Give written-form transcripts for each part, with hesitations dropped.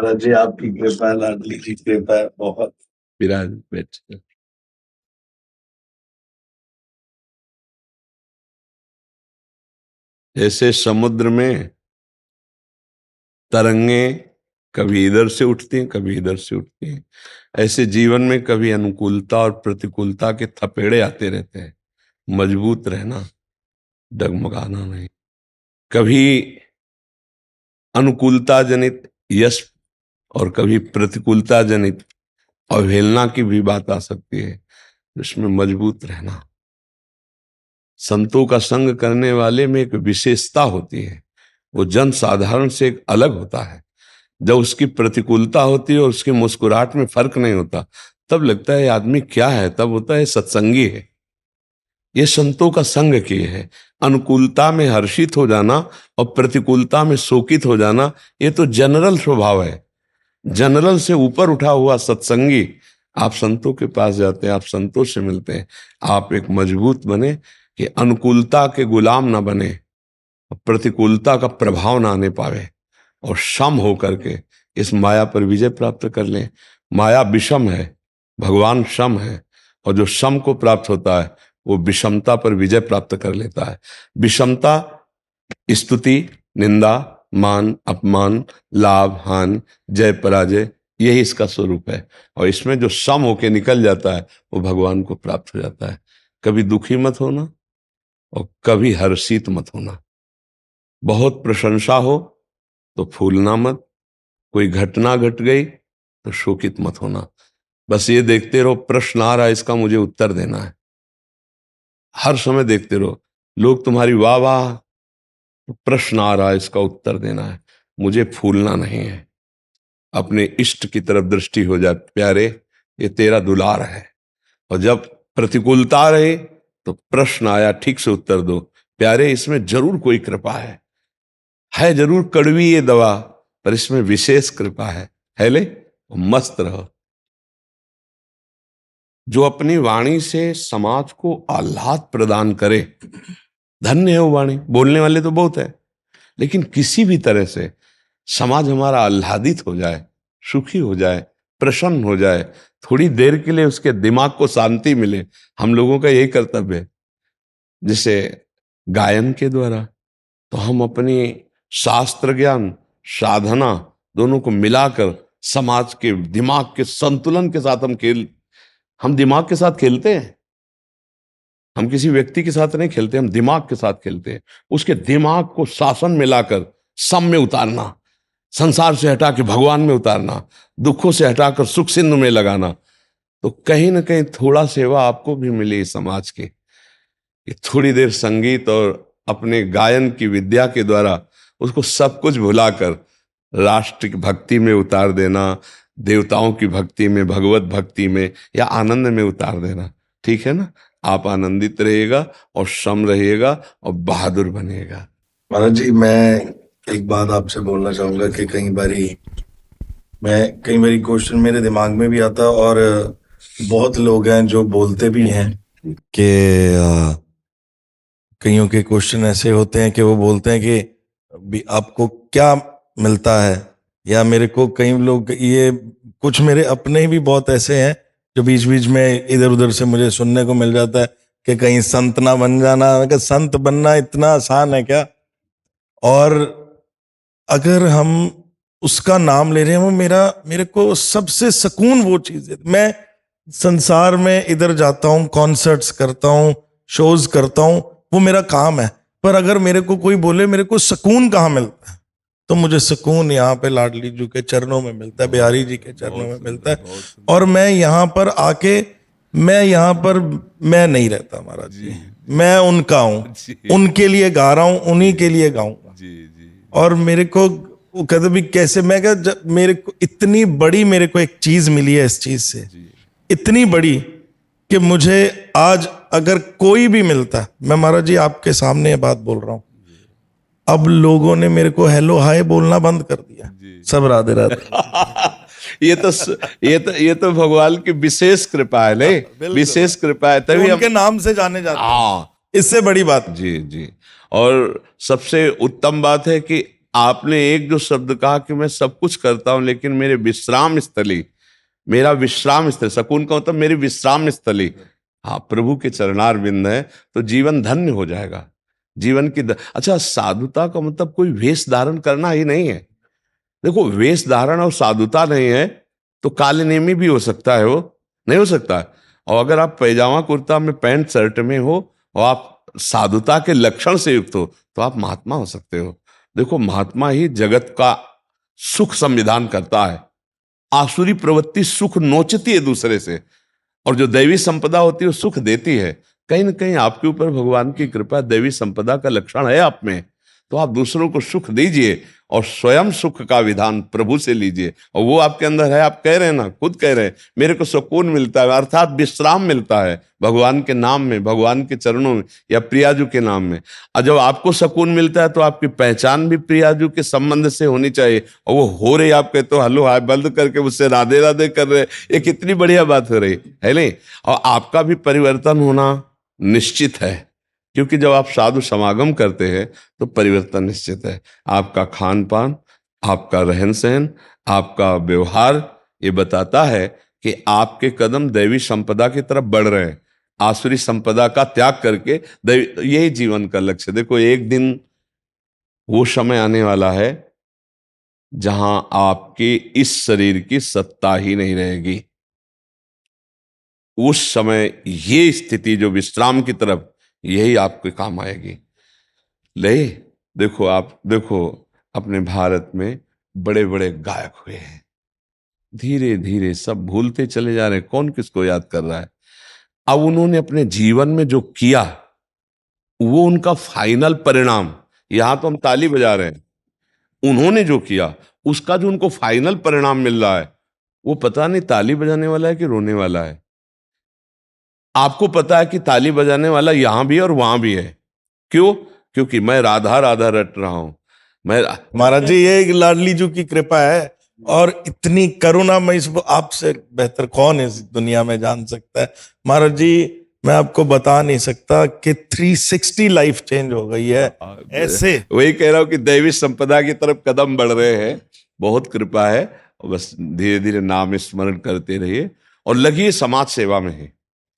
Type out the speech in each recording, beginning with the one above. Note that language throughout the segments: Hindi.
महाराज जी आपकी कृपा है, लाडली की कृपा है बहुत। विराज बैठ। जैसे समुद्र में तरंगे कभी इधर से उठती हैं कभी इधर से उठती हैं, ऐसे जीवन में कभी अनुकूलता और प्रतिकूलता के थपेड़े आते रहते हैं। मजबूत रहना, डगमगाना नहीं। कभी अनुकूलता जनित यश और कभी प्रतिकूलता जनित अवहेलना की भी बात आ सकती है, इसमें मजबूत रहना। संतों का संग करने वाले में एक विशेषता होती है, वो जन साधारण से एक अलग होता है। जब उसकी प्रतिकूलता होती है और उसकी मुस्कुराहट में फर्क नहीं होता, तब लगता है ये आदमी क्या है, तब होता है सत्संगी है। ये संतों का संग किए है। अनुकूलता में हर्षित हो जाना और प्रतिकूलता में शोकित हो जाना, ये तो जनरल स्वभाव है। जनरल से ऊपर उठा हुआ सत्संगी, आप संतों के पास जाते हैं, आप संतों से मिलते हैं, आप एक मजबूत बने कि अनुकूलता के गुलाम ना बने, प्रतिकूलता का प्रभाव ना आने पावे और सम हो करके इस माया पर विजय प्राप्त कर लें। माया विषम है, भगवान सम है, और जो सम को प्राप्त होता है वो विषमता पर विजय प्राप्त कर लेता है। विषमता स्तुति, निंदा, मान, अपमान, लाभ, हानि, जय पराजय, यही इसका स्वरूप है। और इसमें जो सम होके निकल जाता है वो भगवान को प्राप्त हो जाता है। कभी दुखी मत होना और कभी हर्षित मत होना। बहुत प्रशंसा हो तो फूलना मत, कोई घटना घट गई तो शोकित मत होना। बस ये देखते रहो, प्रश्न आ रहा है, इसका मुझे उत्तर देना है। हर समय देखते रहो, लोग तुम्हारी वाह वाह, तो प्रश्न आ रहा है, इसका उत्तर देना है। मुझे फूलना नहीं है। अपने इष्ट की तरफ दृष्टि हो जाए, प्यारे ये तेरा दुलार है। और जब प्रतिकूलता रहे तो प्रश्न आया, ठीक से उत्तर दो, प्यारे इसमें जरूर कोई कृपा है जरूर कड़वी ये दवा, पर इसमें विशेष कृपा है ले, मस्त रहो। जो अपनी वाणी से समाज को आह्लाद प्रदान करे, धन्य है वो वाणी। बोलने वाले तो बहुत है, लेकिन किसी भी तरह से समाज हमारा आह्लादित हो जाए, सुखी हो जाए, प्रसन्न हो जाए, थोड़ी देर के लिए उसके दिमाग को शांति मिले, हम लोगों का यही कर्तव्य है। जैसे गायन के द्वारा तो हम अपनी शास्त्र ज्ञान, साधना दोनों को मिलाकर समाज के दिमाग के संतुलन के साथ हम दिमाग के साथ खेलते हैं। हम किसी व्यक्ति के साथ नहीं खेलते, हम दिमाग के साथ खेलते हैं। उसके दिमाग को शासन में लाकर सम में उतारना, संसार से हटा के भगवान में उतारना, दुखों से हटाकर सुख सिंधु में लगाना। तो कहीं ना कहीं थोड़ा सेवा आपको भी मिली समाज की। थोड़ी देर संगीत और अपने गायन की विद्या के द्वारा उसको सब कुछ भुलाकर राष्ट्र की भक्ति में उतार देना, देवताओं की भक्ति में, भगवत भक्ति में या आनंद में उतार देना। ठीक है ना? आप आनंदित रहिएगा और सम रहिएगा और बहादुर बनिएगा। महाराज जी मैं एक बात आपसे बोलना चाहूंगा कि कई बारी क्वेश्चन मेरे दिमाग में भी आता है, और बहुत लोग हैं जो बोलते भी हैं कि कईयों के क्वेश्चन ऐसे होते हैं कि वो बोलते हैं कि आपको क्या मिलता है, या मेरे को कई लोग, ये कुछ मेरे अपने भी बहुत ऐसे हैं जो बीच बीच में इधर उधर से मुझे सुनने को मिल जाता है कि कहीं संत ना बन जाना। मैं कहता, संत बनना इतना आसान है क्या? और अगर हम उसका नाम ले रहे हैं, वो मेरे को सबसे सुकून वो चीज है। मैं संसार में इधर जाता हूँ, कॉन्सर्ट्स करता हूँ, शोज करता हूँ, वो मेरा काम है। पर अगर मेरे को कोई बोले मेरे को सुकून कहाँ मिलता है, तो मुझे सुकून यहाँ पे लाडली जी के चरणों में मिलता है, बिहारी जी के चरणों में मिलता है। और मैं यहाँ पर आके, मैं नहीं रहता महाराज जी, मैं उनका हूँ, उनके लिए गा रहा हूँ, उन्हीं के लिए गाऊंगा। और मेरे को वो कहते भी कैसे, मैं क्या, मेरे को इतनी बड़ी, मेरे को एक चीज मिली है इस चीज से, इतनी बड़ी कि मुझे आज अगर कोई भी मिलता, मैं महाराज जी आपके सामने ये बात बोल रहा हूं, अब लोगों ने मेरे को हेलो हाय बोलना बंद कर दिया, सब राधे राधे। ये तो भगवान की विशेष कृपा है, नहीं विशेष कृपा है, तभी उनके नाम से जाने जाते हैं। इससे बड़ी बात। जी। और सबसे उत्तम बात है कि आपने एक जो शब्द कहा कि मैं सब कुछ करता हूं लेकिन मेरे विश्राम स्थली, मेरा विश्राम स्थल, सकून का मतलब मेरी विश्राम स्थली हाँ प्रभु के चरणार बिंद है, तो जीवन धन्य हो जाएगा। जीवन की अच्छा, साधुता का मतलब कोई वेश धारण करना ही नहीं है। देखो, वेश धारण और साधुता नहीं है तो काले नेमी भी हो सकता है, वो नहीं हो सकता है। और अगर आप पैजामा कुर्ता में पैंट शर्ट में हो और आप साधुता के लक्षण से युक्त हो तो आप महात्मा हो सकते हो। देखो, महात्मा ही जगत का सुख संविधान करता है। आसुरी प्रवृत्ति सुख नोचती है दूसरे से, और जो दैवी संपदा होती है वो सुख देती है। कहीं ना कहीं आपके ऊपर भगवान की कृपा, दैवी संपदा का लक्षण है आप में, तो आप दूसरों को सुख दीजिए और स्वयं सुख का विधान प्रभु से लीजिए। और वो आपके अंदर है, आप कह रहे हैं ना, खुद कह रहे हैं मेरे को सुकून मिलता है, अर्थात विश्राम मिलता है भगवान के नाम में, भगवान के चरणों में या प्रियाजू के नाम में। और जब आपको सुकून मिलता है तो आपकी पहचान भी प्रियाजू के संबंध से होनी चाहिए। और वो हो रही, आप कहते हो हलो हाय बंद करके मुझसे राधे राधे कर रहे, ये कितनी बढ़िया बात हो रही है नहीं। और आपका भी परिवर्तन होना निश्चित है, क्योंकि जब आप साधु समागम करते हैं तो परिवर्तन निश्चित है। आपका खान पान, आपका रहन सहन, आपका व्यवहार ये बताता है कि आपके कदम दैवी संपदा की तरफ बढ़ रहे हैं। आसुरी संपदा का त्याग करके दैवी, यही जीवन का लक्ष्य। देखो, एक दिन वो समय आने वाला है जहां आपके इस शरीर की सत्ता ही नहीं रहेगी। उस समय ये स्थिति जो विश्राम की तरफ, यही आपके काम आएगी। ले देखो, आप देखो अपने भारत में बड़े बड़े गायक हुए हैं, धीरे धीरे सब भूलते चले जा रहे हैं, कौन किसको याद कर रहा है। अब उन्होंने अपने जीवन में जो किया वो उनका फाइनल परिणाम, यहां तो हम ताली बजा रहे हैं, उन्होंने जो किया उसका जो उनको फाइनल परिणाम मिल रहा है, वो पता नहीं ताली बजाने वाला है कि रोने वाला है। आपको पता है कि ताली बजाने वाला यहां भी है और वहां भी है। क्यों? क्योंकि मैं राधा राधा रट रहा हूं। मैं महाराज जी, ये एक लाडली जी की कृपा है और इतनी करुणा मैं इस आपसे बेहतर कौन इस दुनिया में जान सकता है। महाराज जी, मैं आपको बता नहीं सकता कि 360 लाइफ चेंज हो गई है। ऐसे वही कह रहा हूं कि दैवी संपदा की तरफ कदम बढ़ रहे हैं, बहुत कृपा है। बस धीरे धीरे नाम स्मरण करते रहिए और लगिए समाज सेवा में ही,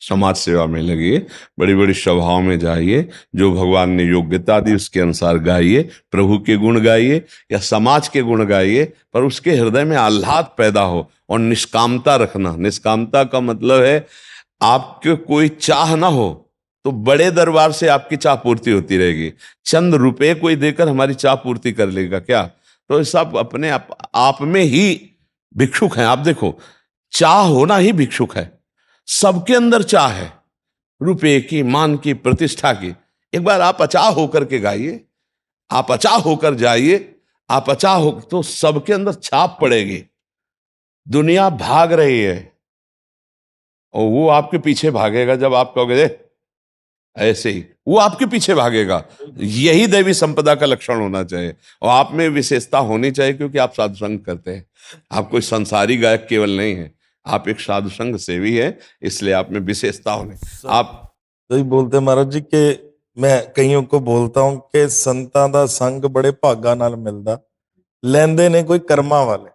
समाज सेवा में लगिए, बड़ी बड़ी सभाओं में जाइए, जो भगवान ने योग्यता दी उसके अनुसार गाइए, प्रभु के गुण गाइए या समाज के गुण गाइए, पर उसके हृदय में आह्लाद पैदा हो और निष्कामता रखना। निष्कामता का मतलब है आपके कोई चाह ना हो तो बड़े दरबार से आपकी चाह पूर्ति होती रहेगी। चंद रुपए कोई देकर हमारी चाह पूर्ति कर लेगा क्या? तो सब अपने आप में ही भिक्षुक हैं। आप देखो, चाह होना ही भिक्षुक है। सबके अंदर चाह है, रुपए की, मान की, प्रतिष्ठा की। एक बार आप अचाह होकर के गाइए, आप अचाह होकर जाइए, आप अचाह हो तो सबके अंदर छाप पड़ेगी। दुनिया भाग रही है और वो आपके पीछे भागेगा। जब आप कहोगे ऐसे ही, वो आपके पीछे भागेगा। यही दैवी संपदा का लक्षण होना चाहिए और आप में विशेषता होनी चाहिए, क्योंकि आप साधु संग करते हैं। आप कोई संसारी गायक केवल नहीं है, आप एक साधु संग सेवी है, इसलिए आप में विशेषता होने। आप तो बोलते महाराज जी के, मैं कईयों को बोलता हूं कि संतां दा संग बड़े भागा नाल मिलदा, लेंदे ने कोई कर्मा वाले।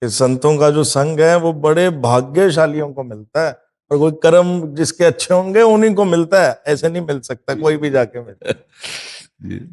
कि संतों का जो संग है वो बड़े भाग्यशालियों को मिलता है, और कोई कर्म जिसके अच्छे होंगे उन्हीं को मिलता है, ऐसे नहीं मिल सकता कोई भी जाके मिले।